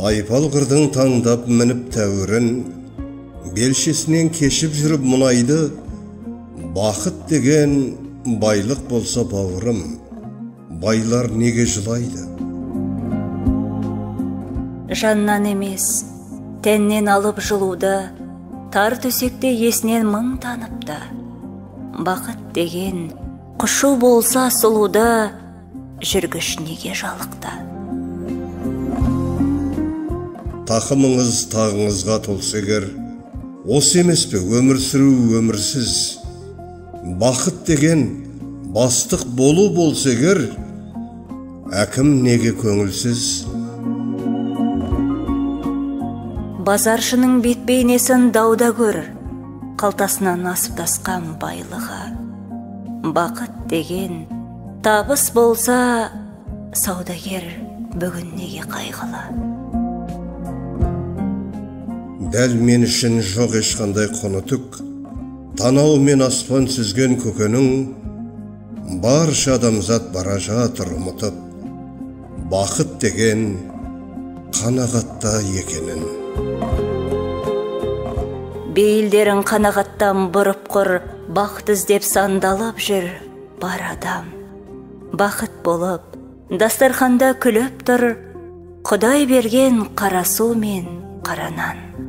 Тайпал қырдың таңдап мініп тәуірін, белшесінен кешіп жүріп мұнайды, бақыт деген байлық болса бауырым, байлар неге жылайды? Жаннан емес, тәннен алып жылуды, тар төсекте есінен мың таныпты. Бақыт деген құшу болса сұлуды, жүргіш неге жалықты? Тақымыңыз тағыңызға толса егер, осы емес пе өмір сүру өмірсіз? Бақыт деген бастық болу болса егер, әкім неге көңілсіз? Базаршының бет-бейнесін дауда көр, қалтасынан асып тасқан байлығы. Бақыт деген табыс болса, саудагер бүгін неге қайғылы? Дәл мен үшін жоқ ешқандай құны түк, танау мен аспан сүзген көкенің, барша адамзат бара жатыр ұмытып, бақыт деген қанағатта екенін. Бейілдерін қанағаттан бұрып құр, бақыт іздеп сандалып жүр бар адам. Бақыт болып, дастарханда күліп тұр, Құдай берген қара су мен қара нан.